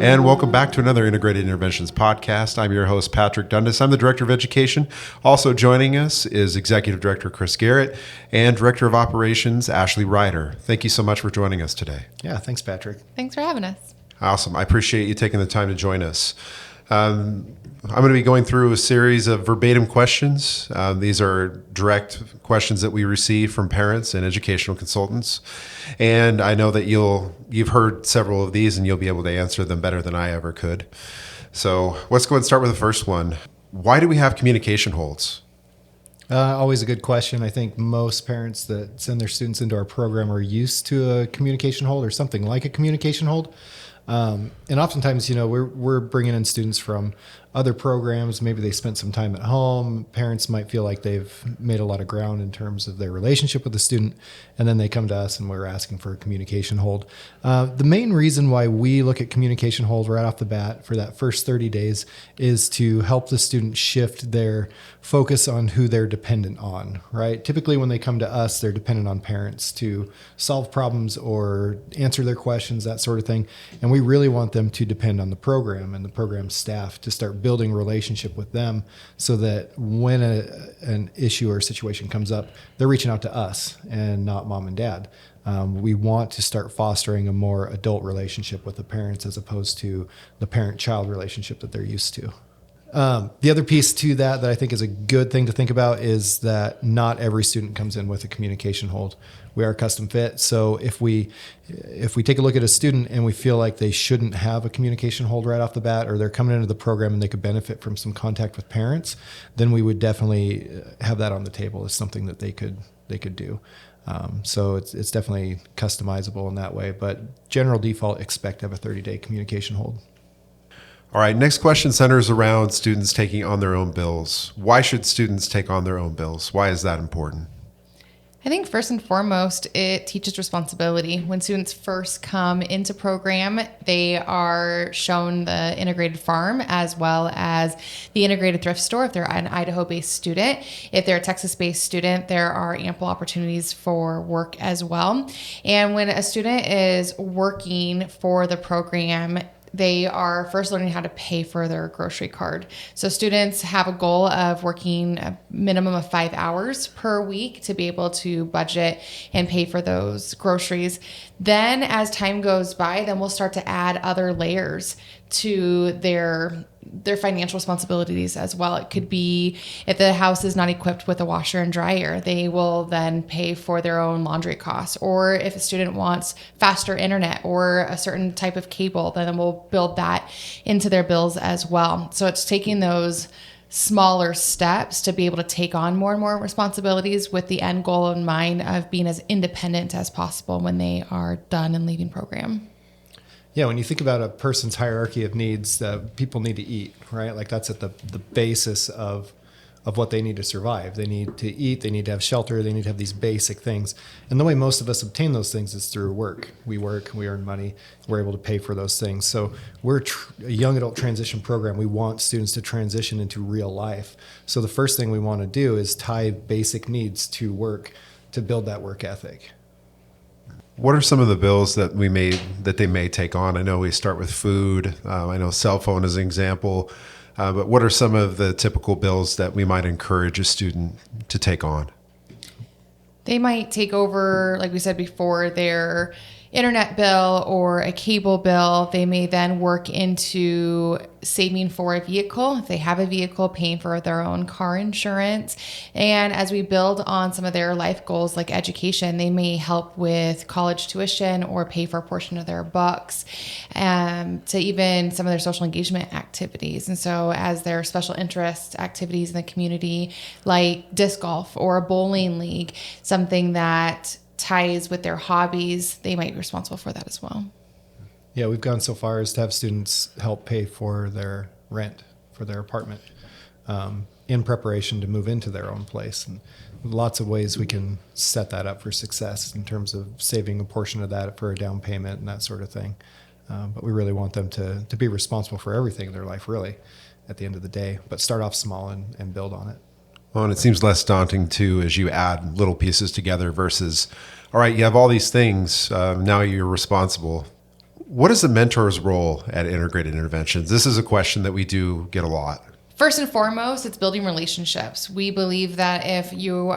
And welcome back to another Integrated Interventions podcast. I'm your host, Patrick Dundas. I'm the Director of Education. Also joining us is Executive Director Chris Garrett and Director of Operations Ashley Ryder. Thank you so much for joining us today. Yeah, thanks, Patrick. Thanks for having us. Awesome. I appreciate you taking the time to join us. I'm going to be going through a series of verbatim questions. These are direct questions that we receive from parents and educational consultants. And I know that you've heard several of these and you'll be able to answer them better than I ever could. So let's go ahead and start with the first one. Why do we have communication holds? Always a good question. I think most parents that send their students into our program are used to a communication hold or something like a communication hold. And oftentimes, we're bringing in students from other programs. Maybe they spent some time at home. Parents might feel like they've made a lot of ground in terms of their relationship with the student. And then they come to us and we're asking for a communication hold. The main reason why we look at communication hold right off the bat for that first 30 days is to help the student shift their focus on who they're dependent on, right? Typically when they come to us, they're dependent on parents to solve problems or answer their questions, that sort of thing. And we really want them to depend on the program and the program staff to start building a relationship with them so that when an issue or a situation comes up, they're reaching out to us and not mom and dad. We want to start fostering a more adult relationship with the parents as opposed to the parent-child relationship that they're used to. The other piece to that I think is a good thing to think about is that not every student comes in with a communication hold. We are custom fit. So if we take a look at a student and we feel like they shouldn't have a communication hold right off the bat, or they're coming into the program and they could benefit from some contact with parents, then we would definitely have that on the table as something that they could do. So it's definitely customizable in that way, but general default, expect to have a 30-day communication hold. All right, next question centers around students taking on their own bills. Why should students take on their own bills? Why is that important? I think first and foremost, it teaches responsibility. When students first come into program, they are shown the integrated farm as well as the integrated thrift store if they're an Idaho-based student. If they're a Texas-based student, there are ample opportunities for work as well. And when a student is working for the program, they are first learning how to pay for their grocery card. So students have a goal of working a minimum of 5 hours per week to be able to budget and pay for those groceries. Then as time goes by, then we'll start to add other layers to their financial responsibilities as well. It could be if the house is not equipped with a washer and dryer, they will then pay for their own laundry costs. Or if a student wants faster internet or a certain type of cable, then we'll build that into their bills as well. So it's taking those smaller steps to be able to take on more and more responsibilities with the end goal in mind of being as independent as possible when they are done and leaving program. Yeah, when you think about a person's hierarchy of needs, people need to eat, right? Like that's at the basis of what they need to survive. They need to eat, they need to have shelter, they need to have these basic things. And the way most of us obtain those things is through work. We work, we earn money, we're able to pay for those things. So we're a young adult transition program. We want students to transition into real life. So the first thing we want to do is tie basic needs to work to build that work ethic. What are some of the bills that they may take on? I know we start with food. I know cell phone is an example. But what are some of the typical bills that we might encourage a student to take on? They might take over, like we said before, their internet bill or a cable bill. They may then work into saving for a vehicle. If they have a vehicle, paying for their own car insurance. And as we build on some of their life goals like education, they may help with college tuition or pay for a portion of their books, to even some of their social engagement activities. And so as their special interest activities in the community, like disc golf or a bowling league, something that ties with their hobbies, they might be responsible for that as well. Yeah, we've gone so far as to have students help pay for their rent for their apartment in preparation to move into their own place. And lots of ways we can set that up for success in terms of saving a portion of that for a down payment and that sort of thing. But we really want them to be responsible for everything in their life, really, at the end of the day. But start off small and build on it. Well, and it seems less daunting too as you add little pieces together versus, all right, you have all these things. Now you're responsible. What is the mentor's role at integrated interventions? This is a question that we do get a lot. First and foremost, it's building relationships. We believe that if you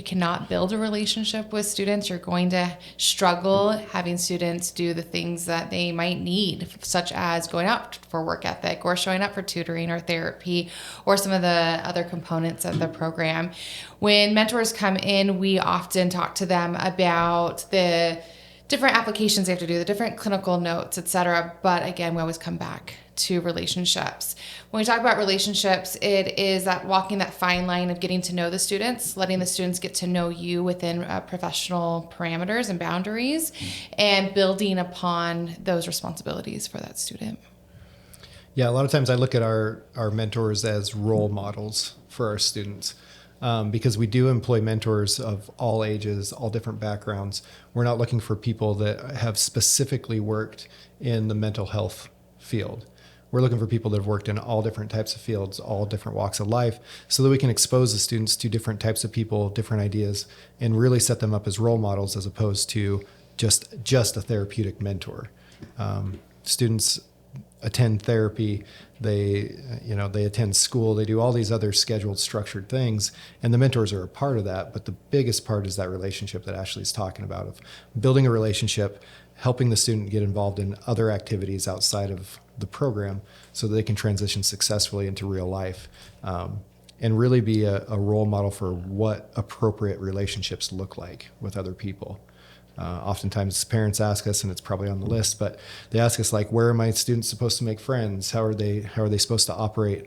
cannot build a relationship with students, you're going to struggle having students do the things that they might need, such as going out for work ethic or showing up for tutoring or therapy or some of the other components of the program. When mentors come in, we often talk to them about the different applications they have to do, the different clinical notes, et cetera. But again, we always come back to relationships. When we talk about relationships, it is that walking that fine line of getting to know the students, letting the students get to know you within professional parameters and boundaries, and building upon those responsibilities for that student. Yeah, a lot of times I look at our mentors as role models for our students. Because we do employ mentors of all ages, all different backgrounds. We're not looking for people that have specifically worked in the mental health field. We're looking for people that have worked in all different types of fields, all different walks of life, so that we can expose the students to different types of people, different ideas, and really set them up as role models as opposed to just a therapeutic mentor. Students attend therapy, they attend school, they do all these other scheduled, structured things, and the mentors are a part of that. But the biggest part is that relationship that Ashley's talking about, of building a relationship, helping the student get involved in other activities outside of the program so that they can transition successfully into real life, and really be a role model for what appropriate relationships look like with other people. Oftentimes parents ask us, and it's probably on the list, but they ask us, like, where are my students supposed to make friends? How are they supposed to operate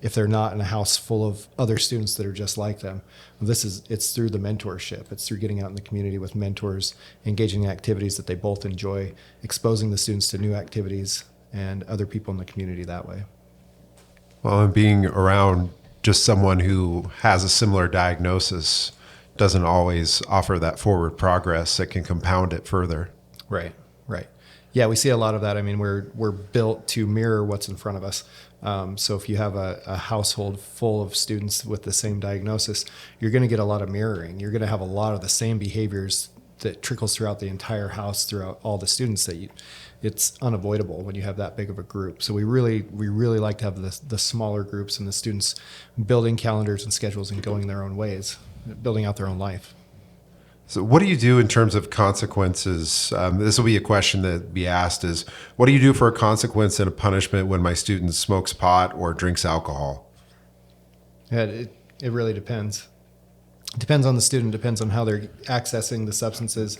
if they're not in a house full of other students that are just like them? It's through the mentorship. It's through getting out in the community with mentors, engaging in activities that they both enjoy, exposing the students to new activities and other people in the community that way. Well, and being around just someone who has a similar diagnosis doesn't always offer that forward progress that can compound it further. Right. Yeah, we see a lot of that. I mean, we're built to mirror what's in front of us. So if you have a household full of students with the same diagnosis, you're going to get a lot of mirroring. You're going to have a lot of the same behaviors that trickles throughout the entire house, throughout all the students it's unavoidable when you have that big of a group. So we really like to have the smaller groups and the students building calendars and schedules and going their own ways, building out their own life. So what do you do in terms of consequences? This will be a question that be asked is, what do you do for a consequence and a punishment when my student smokes pot or drinks alcohol? Yeah, it really depends. It depends on the student, depends on how they're accessing the substances.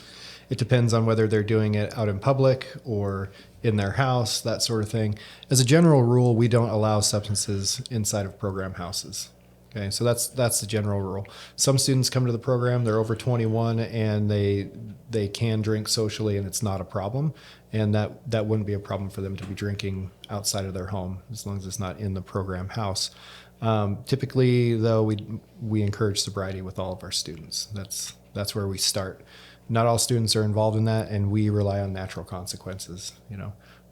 It depends on whether they're doing it out in public or in their house, that sort of thing. As a general rule, we don't allow substances inside of program houses. Okay, so that's the general rule. Some students come to the program, they're over 21, and they can drink socially, and it's not a problem. And that wouldn't be a problem for them to be drinking outside of their home, as long as it's not in the program house. Typically, though, we encourage sobriety with all of our students. That's where we start. Not all students are involved in that, and we rely on natural consequences.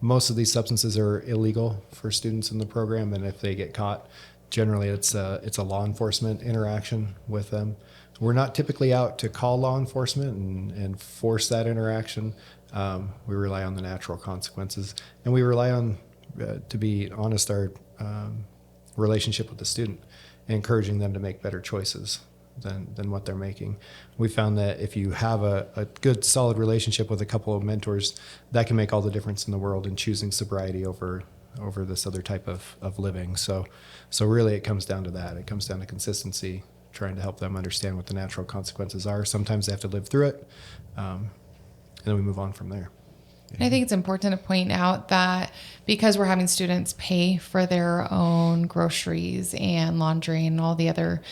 Most of these substances are illegal for students in the program, and if they get caught, generally it's a law enforcement interaction with them. We're not typically out to call law enforcement and force that interaction. We rely on the natural consequences, and we rely on, to be honest, our relationship with the student, encouraging them to make better choices than what they're making. We found that if you have a good, solid relationship with a couple of mentors, that can make all the difference in the world in choosing sobriety over this other type of living. So really it comes down to that. It comes down to consistency, trying to help them understand what the natural consequences are. Sometimes they have to live through it, and then we move on from there. I think it's important to point out that because we're having students pay for their own groceries and laundry and all the other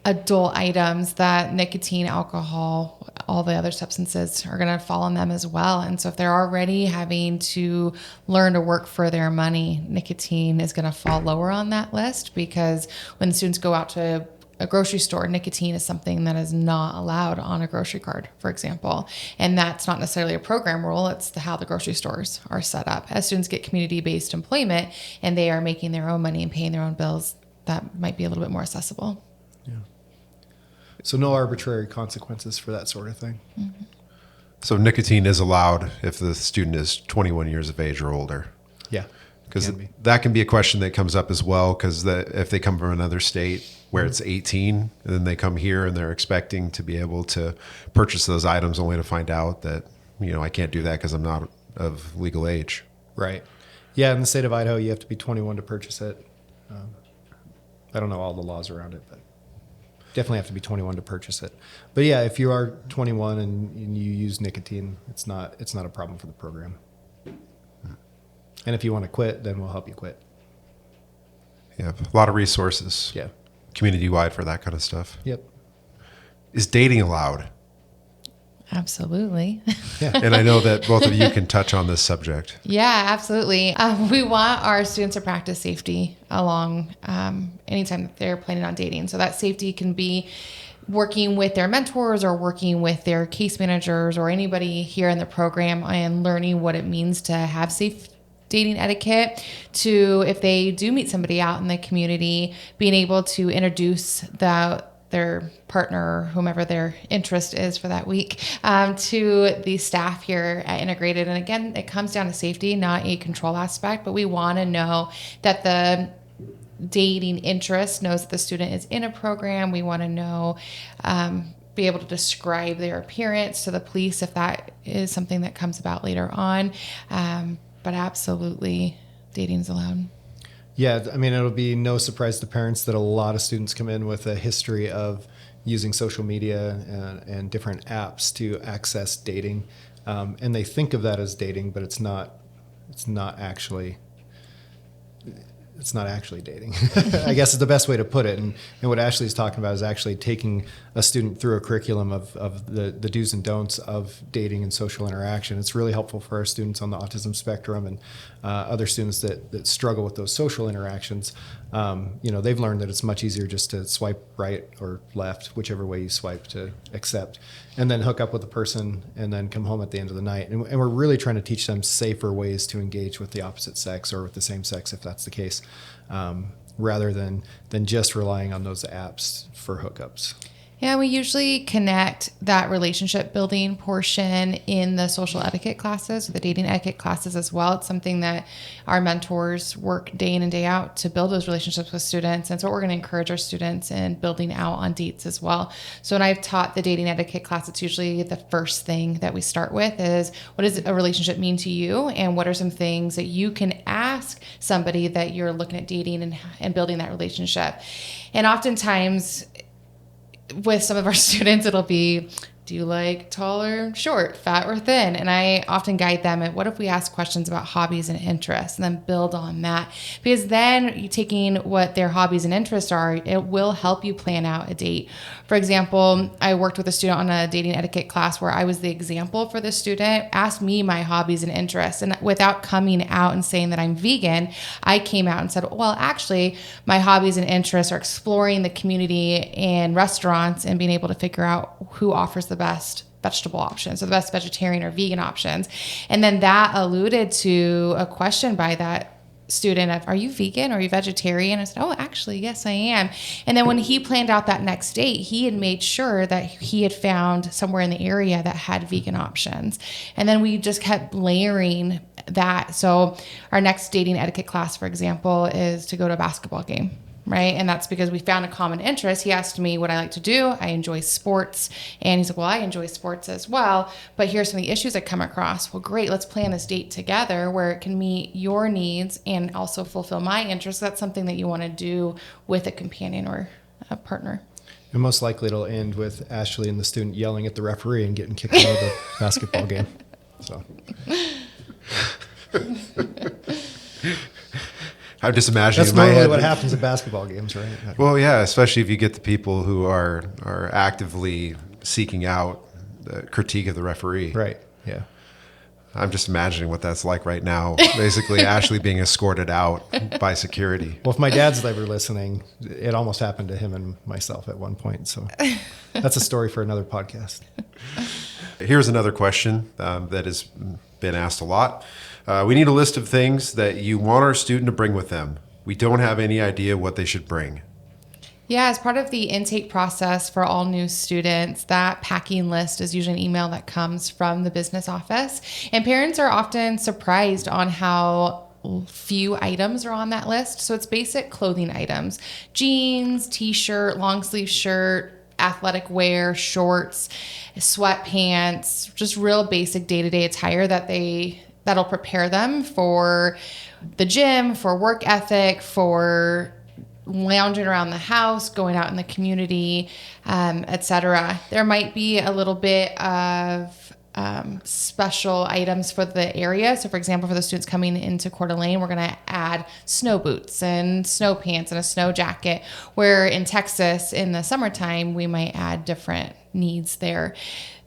adult items, that nicotine, alcohol, all the other substances are going to fall on them as well. And so if they're already having to learn to work for their money, nicotine is going to fall lower on that list, because when the students go out to a grocery store, nicotine is something that is not allowed on a grocery card, for example. And that's not necessarily a program rule. It's how the grocery stores are set up. As students get community-based employment and they are making their own money and paying their own bills, that might be a little bit more accessible. So no arbitrary consequences for that sort of thing. So nicotine is allowed if the student is 21 years of age or older. Yeah. Because Can be. that can be a question that comes up as well, because if they come from another state where it's 18, and then they come here and they're expecting to be able to purchase those items only to find out that, I can't do that because I'm not of legal age. Right. Yeah, in the state of Idaho, you have to be 21 to purchase it. I don't know all the laws around it, but definitely have to be 21 to purchase it. But yeah, if you are 21 and you use nicotine, it's not a problem for the program. And if you want to quit, then we'll help you quit. Yeah, a lot of resources. Yeah. Community-wide for that kind of stuff. Yep. Is dating allowed? Absolutely. And I know that both of you can touch on this subject. Yeah, absolutely. We want our students to practice safety along anytime that they're planning on dating. So that safety can be working with their mentors or working with their case managers or anybody here in the program and learning what it means to have safe dating etiquette, to if they do meet somebody out in the community, being able to introduce their partner or whomever their interest is for that week to the staff here at Integrated. And again, it comes down to safety, not a control aspect, but we want to know that the dating interest knows that the student is in a program. We want to know, be able to describe their appearance to the police if that is something that comes about later on. But absolutely, dating is allowed. Yeah, I mean, it'll be no surprise to parents that a lot of students come in with a history of using social media and different apps to access dating. And they think of that as dating, but it's not actually dating. I guess is the best way to put it. And what Ashley's talking about is actually taking a student through a curriculum of the do's and don'ts of dating and social interaction. It's really helpful for our students on the autism spectrum and other students that struggle with those social interactions. They've learned that it's much easier just to swipe right or left, whichever way you swipe, to accept, and then hook up with a person and then come home at the end of the night. And we're really trying to teach them safer ways to engage with the opposite sex or with the same sex, if that's the case, rather than just relying on those apps for hookups. Yeah, we usually connect that relationship building portion in the social etiquette classes, the dating etiquette classes as well. It's something that our mentors work day in and day out to build those relationships with students. And so we're going to encourage our students in building out on dates as well. So when I've taught the dating etiquette class, it's usually the first thing that we start with is, what does a relationship mean to you? And what are some things that you can ask somebody that you're looking at dating and building that relationship? And oftentimes, with some of our students, it'll be, do you like tall or short, fat or thin? And I often guide them at, what if we ask questions about hobbies and interests and then build on that? Because then you taking what their hobbies and interests are, it will help you plan out a date. For example, I worked with a student on a dating etiquette class where I was the example for the student, asked me my hobbies and interests. And without coming out and saying that I'm vegan, I came out and said, well, actually, my hobbies and interests are exploring the community and restaurants and being able to figure out who offers the best vegetable options or the best vegetarian or vegan options. And then that alluded to a question by that student of, are you vegan or are you vegetarian? I said, oh, actually, yes, I am. And then when he planned out that next date, he had made sure that he had found somewhere in the area that had vegan options. And then we just kept layering that. So our next dating etiquette class, for example, is to go to a basketball game. Right. And that's because we found a common interest. He asked me what I like to do. I enjoy sports. And he's like, well, I enjoy sports as well. But here's some of the issues I come across. Well, great. Let's plan this date together where it can meet your needs and also fulfill my interests. That's something that you want to do with a companion or a partner. And most likely it'll end with Ashley and the student yelling at the referee and getting kicked out of the basketball game. So. I'm just imagining That's in my normally head. what happens at basketball games, right? Well, yeah, especially if you get the people who are actively seeking out the critique of the referee. Right. Yeah. I'm just imagining what that's like right now. Basically, Ashley being escorted out by security. Well, if my dad's ever listening, it almost happened to him and myself at one point. So that's a story for another podcast. Here's another question that has been asked a lot. We need a list of things that you want our student to bring with them. we don't have any idea what they should bring. Yeah, as part of the intake process for all new students, that packing list is usually an email that comes from the business office. And parents are often surprised on how few items are on that list. So it's basic clothing items: jeans, t-shirt, long sleeve shirt, athletic wear, shorts, sweatpants, just real basic day-to-day attire that'll prepare them for the gym, for work ethic, for lounging around the house, going out in the community, etc. There might be a little bit of special items for the area. So for example, for the students coming into Coeur d'Alene, we're going to add snow boots and snow pants and a snow jacket, where in Texas in the summertime, we might add different needs there.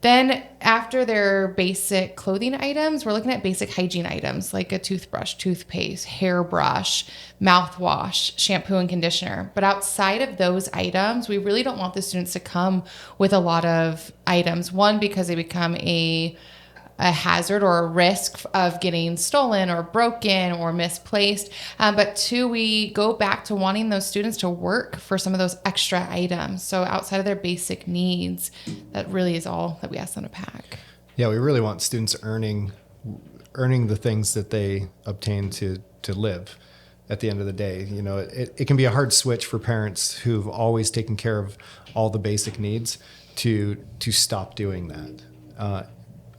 Then after their basic clothing items, we're looking at basic hygiene items like a toothbrush, toothpaste, hairbrush, mouthwash, shampoo, and conditioner. But outside of those items, we really don't want the students to come with a lot of items. One, because they become a hazard or a risk of getting stolen or broken or misplaced. But two, we go back to wanting those students to work for some of those extra items. So outside of their basic needs, that really is all that we ask them to pack. Yeah, we really want students earning the things that they obtain to live at the end of the day. You know, it can be a hard switch for parents who've always taken care of all the basic needs to stop doing that.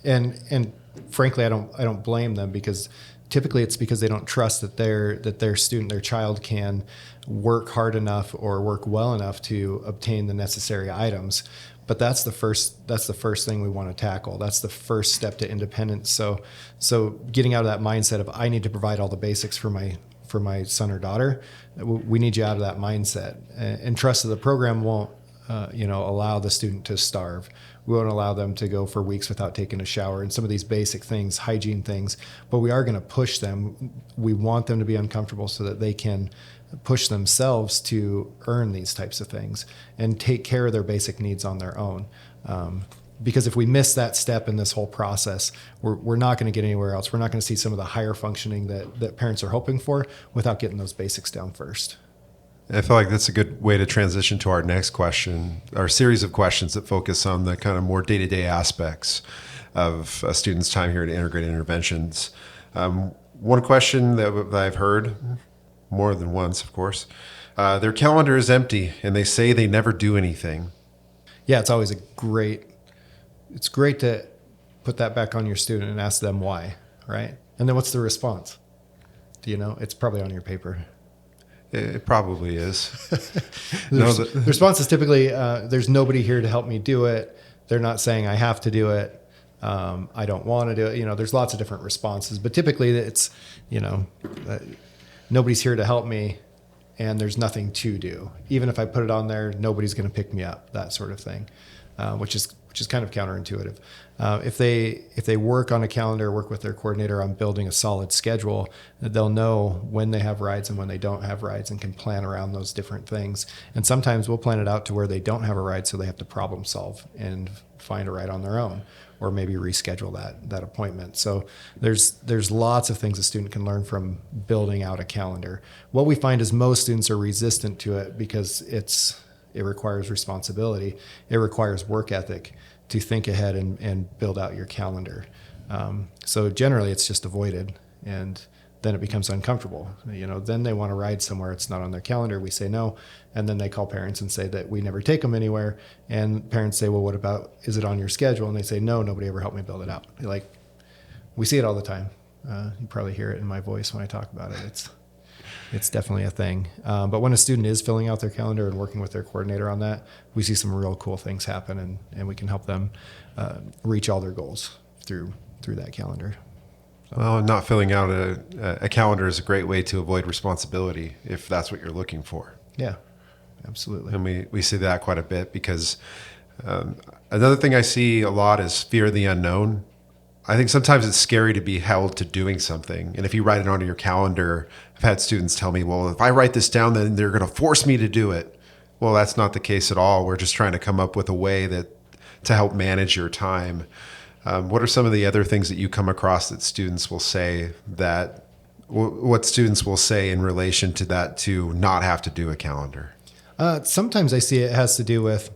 And frankly, I don't blame them, because typically it's because they don't trust that their student, their child, can work hard enough or work well enough to obtain the necessary items. But that's the first thing we want to tackle. That's the first step to independence. So getting out of that mindset of I need to provide all the basics for my son or daughter, we need you out of that mindset, and trust that the program won't allow the student to starve. We won't allow them to go for weeks without taking a shower and some of these basic things, hygiene things, but we are going to push them. We want them to be uncomfortable so that they can push themselves to earn these types of things and take care of their basic needs on their own. Because if we miss that step in this whole process, we're not going to get anywhere else. We're not going to see some of the higher functioning that parents are hoping for without getting those basics down first. I feel like that's a good way to transition to our next question, our series of questions that focus on the kind of more day-to-day aspects of a student's time here at Integrated Interventions. One question that I've heard more than once, of course, their calendar is empty and they say they never do anything. Yeah, it's always it's great to put that back on your student and ask them why, right? And then what's the response? Do you know? It's probably on your paper. It probably is. The response is typically, there's nobody here to help me do it. They're not saying I have to do it. I don't want to do it. You know, there's lots of different responses, but typically it's, nobody's here to help me and there's nothing to do. Even if I put it on there, nobody's going to pick me up, that sort of thing, which is kind of counterintuitive. If they work on a calendar, work with their coordinator on building a solid schedule, they'll know when they have rides and when they don't have rides and can plan around those different things. And sometimes we'll plan it out to where they don't have a ride, so they have to problem solve and find a ride on their own, or maybe reschedule that appointment. So there's lots of things a student can learn from building out a calendar. What we find is most students are resistant to it because it requires responsibility. It requires work ethic to think ahead and build out your calendar. So generally it's just avoided, and then it becomes uncomfortable. Then they want to ride somewhere. It's not on their calendar. We say no. And then they call parents and say that we never take them anywhere. And parents say, well, what about, is it on your schedule? And they say, no, nobody ever helped me build it out. We see it all the time. You probably hear it in my voice when I talk about it. It's definitely a thing. But when a student is filling out their calendar and working with their coordinator on that, we see some real cool things happen, and we can help them reach all their goals through that calendar. Well, not filling out a calendar is a great way to avoid responsibility if that's what you're looking for. Yeah, absolutely. And we see that quite a bit because another thing I see a lot is fear of the unknown. I think sometimes it's scary to be held to doing something. And if you write it onto your calendar, I've had students tell me, well, if I write this down, then they're going to force me to do it. Well, that's not the case at all. We're just trying to come up with a way to help manage your time. What are some of the other things that you come across that students will say that what students will say in relation to that, to not have to do a calendar. Sometimes I see it has to do with,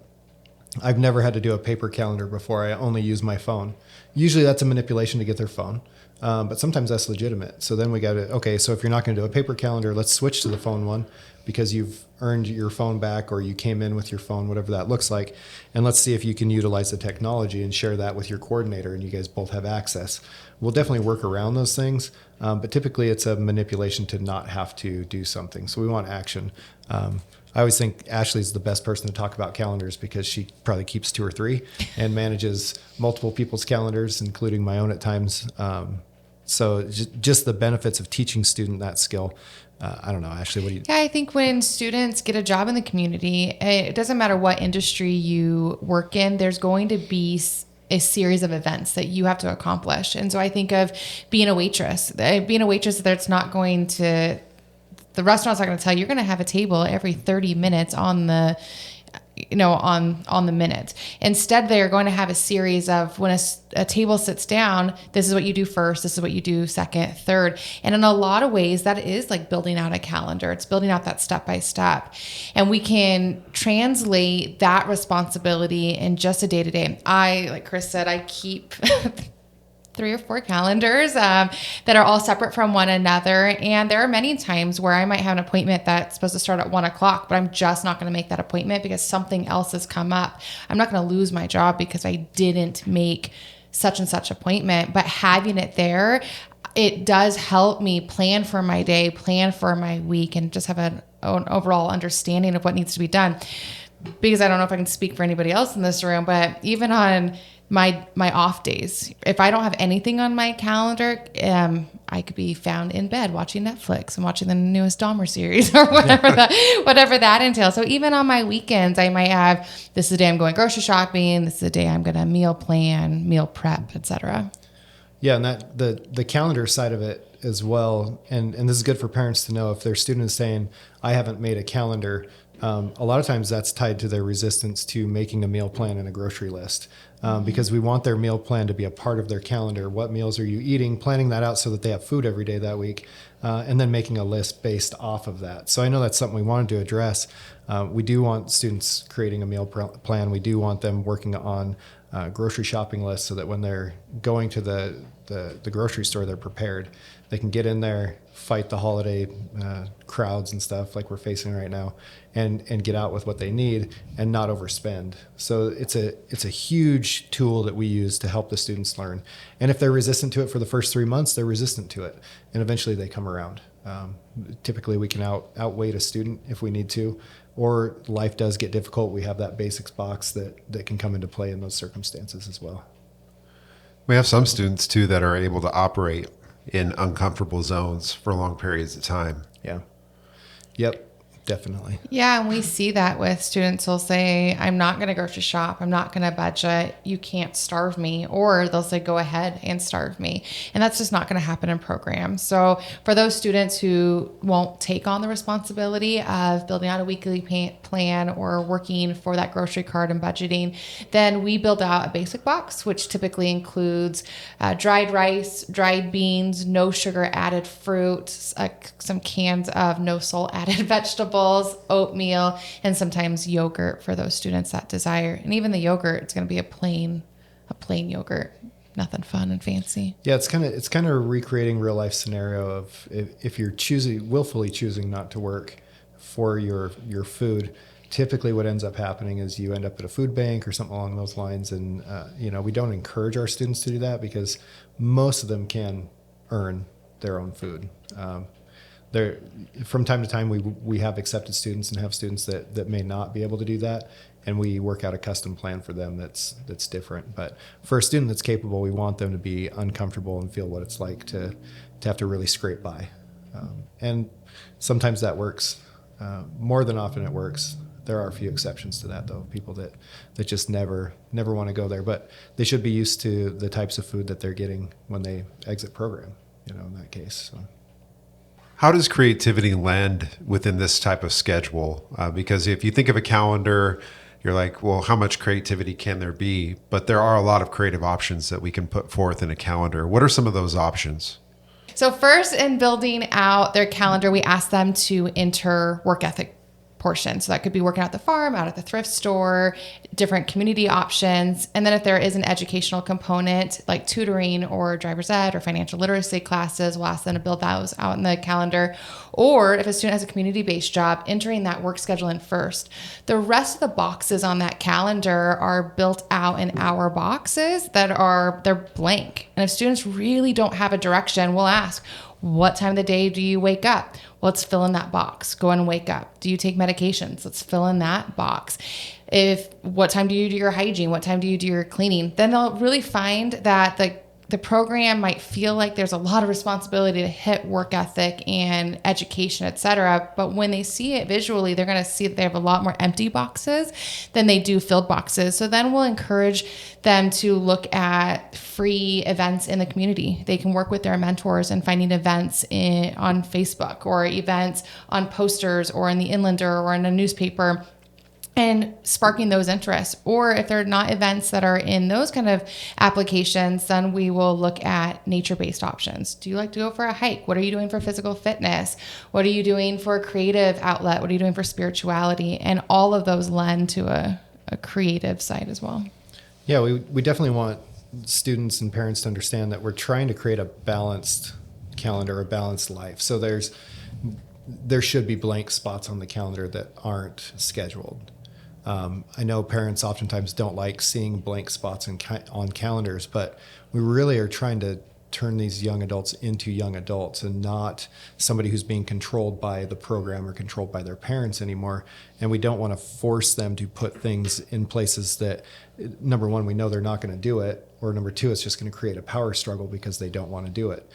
I've never had to do a paper calendar before. I only use my phone. Usually that's a manipulation to get their phone. But sometimes that's legitimate. So then we got to, okay, so if you're not going to do a paper calendar, let's switch to the phone one because you've earned your phone back or you came in with your phone, whatever that looks like. And let's see if you can utilize the technology and share that with your coordinator and you guys both have access. We'll definitely work around those things. But typically it's a manipulation to not have to do something. So we want action. I always think Ashley's the best person to talk about calendars because she probably keeps 2 or 3 and manages multiple people's calendars, including my own at times. So just the benefits of teaching student that skill. I don't know, Ashley, what do you? Yeah, I think when students get a job in the community, it doesn't matter what industry you work in, there's going to be a series of events that you have to accomplish. And so I think of being a waitress. Being a waitress, that's not going to, the restaurant's not going to tell you, you're going to have a table every 30 minutes on the, on the minute. Instead, they're going to have a series of when a table sits down, this is what you do first, this is what you do second, third. And in a lot of ways, that is like building out a calendar. It's building out that step by step. And we can translate that responsibility in just a day to day. Like Chris said, I keep 3 or 4 calendars that are all separate from one another. And there are many times where I might have an appointment that's supposed to start at 1:00, but I'm just not going to make that appointment because something else has come up. I'm not going to lose my job because I didn't make such and such appointment, but having it there, it does help me plan for my day, plan for my week, and just have an overall understanding of what needs to be done. Because I don't know if I can speak for anybody else in this room, but even on my off days, if I don't have anything on my calendar, I could be found in bed watching Netflix and watching the newest Dahmer series or whatever that entails. So even on my weekends, I might have, this is the day I'm going grocery shopping, this is the day I'm going to meal plan, meal prep, etc. Yeah, and that the calendar side of it as well, and this is good for parents to know if their student is saying, I haven't made a calendar. A lot of times that's tied to their resistance to making a meal plan and a grocery list because we want their meal plan to be a part of their calendar. What meals are you eating? Planning that out so that they have food every day that week, and then making a list based off of that. So I know that's something we wanted to address. We do want students creating a meal plan. We do want them working on grocery shopping lists so that when they're going to the grocery store, they're prepared. They can get in there, fight the holiday crowds and stuff like we're facing right now, and get out with what they need and not overspend. So it's a huge tool that we use to help the students learn. And if they're resistant to it for the first 3 months, they're resistant to it, and eventually they come around. Typically, we can outweight a student if we need to, or life does get difficult. We have that basics box that can come into play in those circumstances as well. We have some students too that are able to operate in uncomfortable zones for long periods of time. Yeah. Yep. Definitely. Yeah, and we see that with students who'll say, I'm not going to grocery shop. I'm not going to budget. You can't starve me. Or they'll say, go ahead and starve me. And that's just not going to happen in programs. So for those students who won't take on the responsibility of building out a weekly plan or working for that grocery cart and budgeting, then we build out a basic box, which typically includes dried rice, dried beans, no sugar added fruit, some cans of no salt added vegetables, oatmeal, and sometimes yogurt for those students that desire. And even the yogurt, it's going to be a plain yogurt, nothing fun and fancy. Yeah, it's kind of recreating real life scenario of if you're willfully choosing not to work for your food. Typically, what ends up happening is you end up at a food bank or something along those lines, and we don't encourage our students to do that because most of them can earn their own food. From time to time, we have accepted students and have students that may not be able to do that, and we work out a custom plan for them that's different. But for a student that's capable, we want them to be uncomfortable and feel what it's like to have to really scrape by. And sometimes that works. More than often it works. There are a few exceptions to that, though, people that just never want to go there. But they should be used to the types of food that they're getting when they exit program, in that case. So. How does creativity land within this type of schedule? Because if you think of a calendar, you're like, well, how much creativity can there be? But there are a lot of creative options that we can put forth in a calendar. What are some of those options? So first, in building out their calendar, we ask them to enter work ethic portion. So that could be working at the farm, out at the thrift store, different community options. And then if there is an educational component like tutoring or driver's ed or financial literacy classes, we'll ask them to build those out in the calendar. Or if a student has a community-based job, entering that work schedule in first. The rest of the boxes on that calendar are built out in hour boxes they're blank. And if students really don't have a direction, we'll ask, what time of the day do you wake up? Let's fill in that box. Go and wake up. Do you take medications? Let's fill in that box. What time do you do your hygiene? What time do you do your cleaning? Then they'll really find that the program might feel like there's a lot of responsibility to hit work ethic and education, et cetera. But when they see it visually, they're going to see that they have a lot more empty boxes than they do filled boxes. So then we'll encourage them to look at free events in the community. They can work with their mentors and finding events on Facebook or events on posters or in the Inlander or in a newspaper, and sparking those interests. Or if they're not events that are in those kind of applications, then we will look at nature-based options. Do you like to go for a hike? What are you doing for physical fitness? What are you doing for a creative outlet? What are you doing for spirituality? And all of those lend to a creative side as well. Yeah, we definitely want students and parents to understand that we're trying to create a balanced calendar, a balanced life. So there should be blank spots on the calendar that aren't scheduled. I know parents oftentimes don't like seeing blank spots on calendars, but we really are trying to turn these young adults into young adults and not somebody who's being controlled by the program or controlled by their parents anymore. And we don't want to force them to put things in places that, number one, we know they're not going to do it, or number two, it's just going to create a power struggle because they don't want to do it.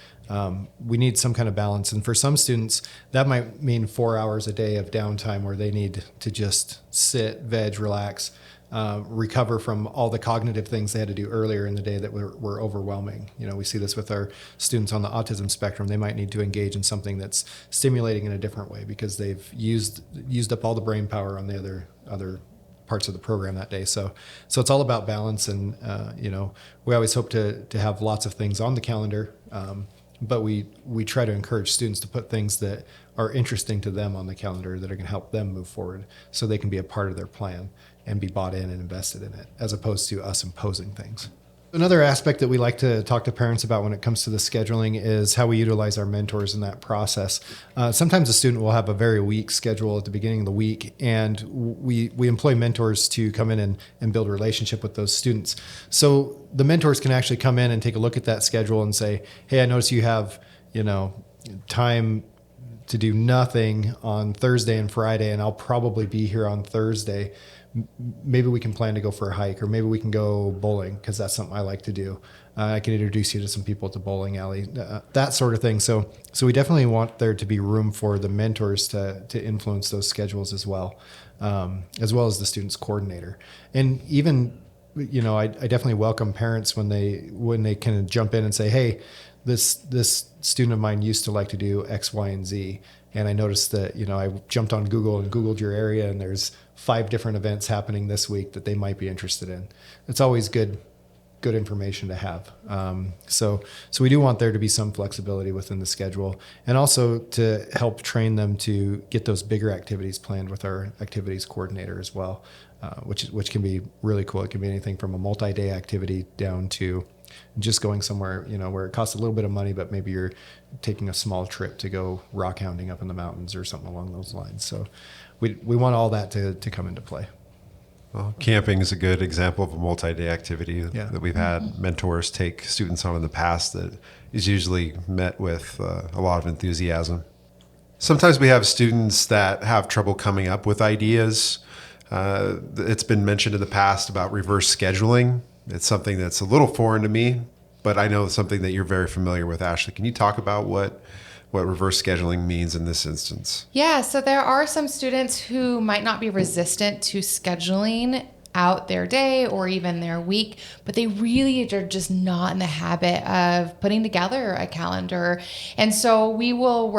We need some kind of balance. And for some students, that might mean 4 hours a day of downtime where they need to just sit, veg, relax, recover from all the cognitive things they had to do earlier in the day that were overwhelming. You know, we see this with our students on the autism spectrum. They might need to engage in something that's stimulating in a different way because they've used up all the brain power on the other parts of the program that day. So it's all about balance. And, we always hope to have lots of things on the calendar. But we try to encourage students to put things that are interesting to them on the calendar that are going to help them move forward so they can be a part of their plan and be bought in and invested in it, as opposed to us imposing things. Another aspect that we like to talk to parents about when it comes to the scheduling is how we utilize our mentors in that process. Sometimes a student will have a very weak schedule at the beginning of the week, and we employ mentors to come in and build a relationship with those students. So the mentors can actually come in and take a look at that schedule and say, hey, I notice you have, time to do nothing on Thursday and Friday, and I'll probably be here on Thursday. Maybe we can plan to go for a hike, or maybe we can go bowling because that's something I like to do. I can introduce you to some people at the bowling alley, that sort of thing. So we definitely want there to be room for the mentors to influence those schedules as well as the student's coordinator. And even, I definitely welcome parents when they can jump in and say, hey, this student of mine used to like to do X, Y, and Z. And I noticed that, I jumped on Google and Googled your area, and there's 5 different events happening this week that they might be interested in. It's always good information to have. So we do want there to be some flexibility within the schedule, and also to help train them to get those bigger activities planned with our activities coordinator as well, which can be really cool. It can be anything from a multi-day activity down to just going somewhere, where it costs a little bit of money, but maybe you're taking a small trip to go rock hounding up in the mountains or something along those lines. So we want all that to come into play. Well, camping is a good example of a multi-day activity that we've had Mm-hmm. mentors take students on in the past that is usually met with a lot of enthusiasm. Sometimes we have students that have trouble coming up with ideas. It's been mentioned in the past about reverse scheduling. It's something that's a little foreign to me, but I know it's something that you're very familiar with, Ashley. Can you talk about what reverse scheduling means in this instance? Yeah, so there are some students who might not be resistant to scheduling out their day or even their week, but they really are just not in the habit of putting together a calendar. And so we'll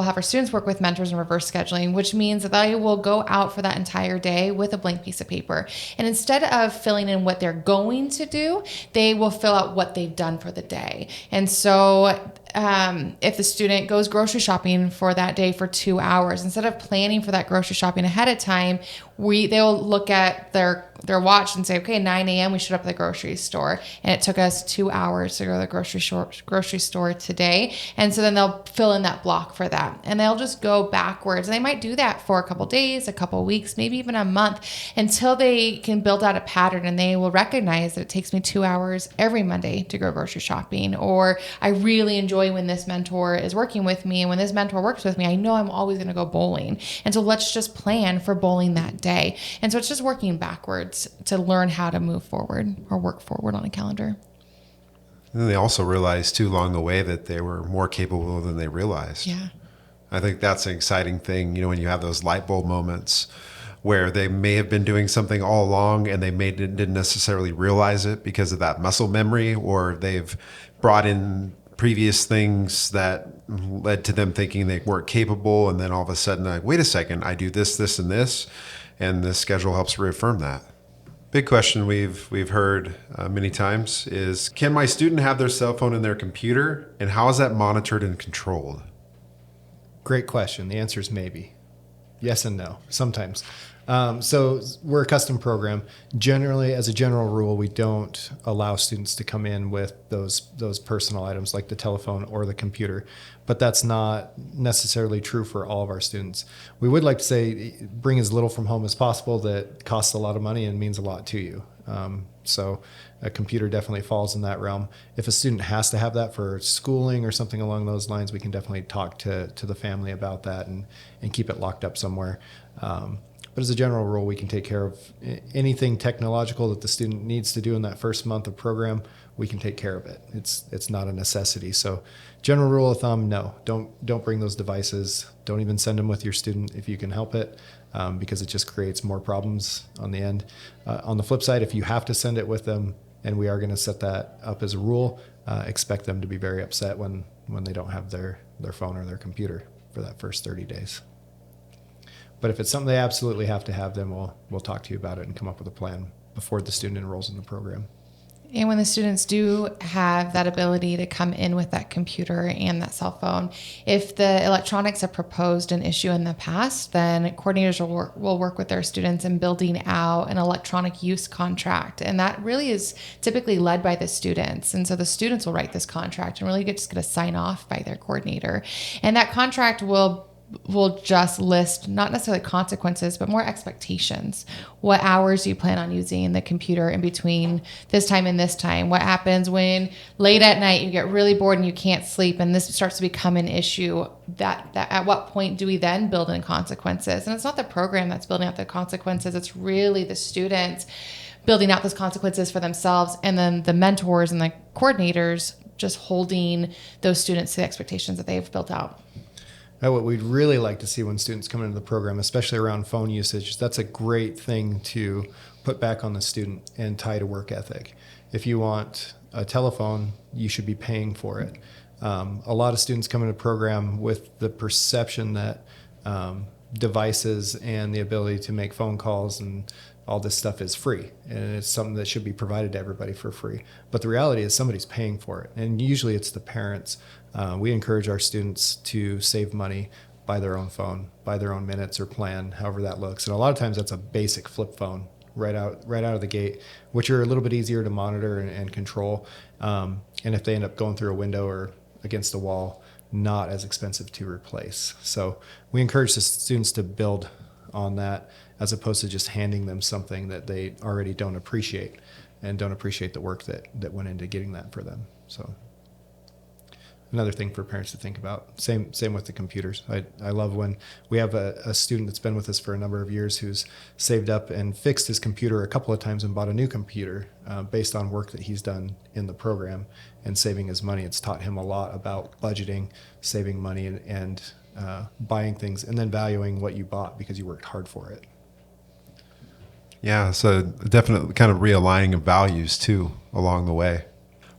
have our students work with mentors in reverse scheduling, which means that they will go out for that entire day with a blank piece of paper. And instead of filling in what they're going to do, they will fill out what they've done for the day. And so if the student goes grocery shopping for that day for 2 hours, instead of planning for that grocery shopping ahead of time, they'll look at their watch and say, okay, 9 a.m. we showed up at the grocery store, and it took us 2 hours to go to the grocery store today. And so then they'll fill in that block for that, and they'll just go backwards. And they might do that for a couple days, a couple weeks, maybe even a month, until they can build out a pattern, and they will recognize that it takes me 2 hours every Monday to go grocery shopping, or I really enjoy when this mentor is working with me, and when this mentor works with me, I know I'm always going to go bowling. And so let's just plan for bowling that day. And so it's just working backwards to learn how to move forward or work forward on a calendar. And then they also realized too along the way that they were more capable than they realized. Yeah. I think that's an exciting thing, when you have those light bulb moments where they may have been doing something all along and they didn't necessarily realize it because of that muscle memory, or they've brought in previous things that led to them thinking they weren't capable. And then all of a sudden, like, wait a second, I do this, this, and this. And the schedule helps reaffirm that. Big question we've heard many times is, can my student have their cell phone in their computer, and how is that monitored and controlled? Great question. The answer is maybe. Yes and no, sometimes. So we're a custom program. Generally, as a general rule, we don't allow students to come in with those personal items like the telephone or the computer, but that's not necessarily true for all of our students. We would like to say bring as little from home as possible that costs a lot of money and means a lot to you. So a computer definitely falls in that realm. If a student has to have that for schooling or something along those lines, we can definitely talk to the family about that and keep it locked up somewhere. But as a general rule, we can take care of anything technological that the student needs to do in that first month of program. We can take care of it. It's not a necessity. So general rule of thumb, no, don't bring those devices. Don't even send them with your student if you can help it, because it just creates more problems on the end. On the flip side, if you have to send it with them, and we are going to set that up as a rule, expect them to be very upset when they don't have their phone or their computer for that first 30 days. But if it's something they absolutely have to have, then we'll talk to you about it and come up with a plan before the student enrolls in the program. And when the students do have that ability to come in with that computer and that cell phone, if the electronics have proposed an issue in the past, then coordinators will work with their students in building out an electronic use contract. And that really is typically led by the students. And so the students will write this contract and really just get a sign off by their coordinator. And that contract will just list not necessarily consequences, but more expectations. What hours do you plan on using the computer in between this time and this time? What happens when late at night you get really bored and you can't sleep and this starts to become an issue? That at what point do we then build in consequences? And it's not the program that's building out the consequences. It's really the students building out those consequences for themselves, and then the mentors and the coordinators just holding those students to the expectations that they've built out. What we'd really like to see when students come into the program, especially around phone usage, that's a great thing to put back on the student and tie to work ethic. If you want a telephone, you should be paying for it. A lot of students come into the program with the perception that devices and the ability to make phone calls and all this stuff is free, and it's something that should be provided to everybody for free. But the reality is somebody's paying for it, and usually it's the parents. We encourage our students to save money, buy their own phone, buy their own minutes or plan, however that looks. And a lot of times that's a basic flip phone right out of the gate, which are a little bit easier to monitor and control. And if they end up going through a window or against a wall, not as expensive to replace. So we encourage the students to build on that, as opposed to just handing them something that they already don't appreciate and don't appreciate the work that went into getting that for them. So another thing for parents to think about. Same with the computers. I love when we have a student that's been with us for a number of years who's saved up and fixed his computer a couple of times and bought a new computer based on work that he's done in the program and saving his money. It's taught him a lot about budgeting, saving money, and buying things and then valuing what you bought because you worked hard for it. Yeah, so definitely kind of realigning of values too along the way.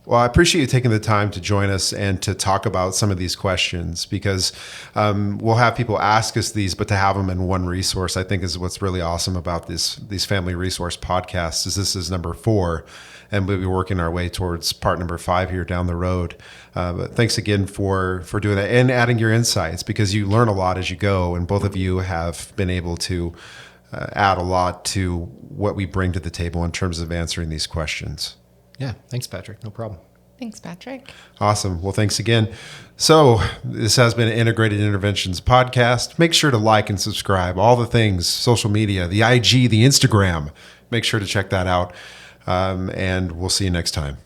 Well, I appreciate you taking the time to join us and to talk about some of these questions, because we'll have people ask us these, but to have them in one resource, I think is what's really awesome about these family resource podcasts. Is this is number 4, and we'll be working our way towards part number 5 here down the road. But thanks again for doing that and adding your insights, because you learn a lot as you go, and both of you have been able to add a lot to what we bring to the table in terms of answering these questions. Yeah. Thanks, Patrick. No problem. Thanks, Patrick. Awesome. Well, thanks again. So this has been an Integrated Interventions podcast. Make sure to like and subscribe. All the things, social media, the IG, the Instagram. Make sure to check that out. And we'll see you next time.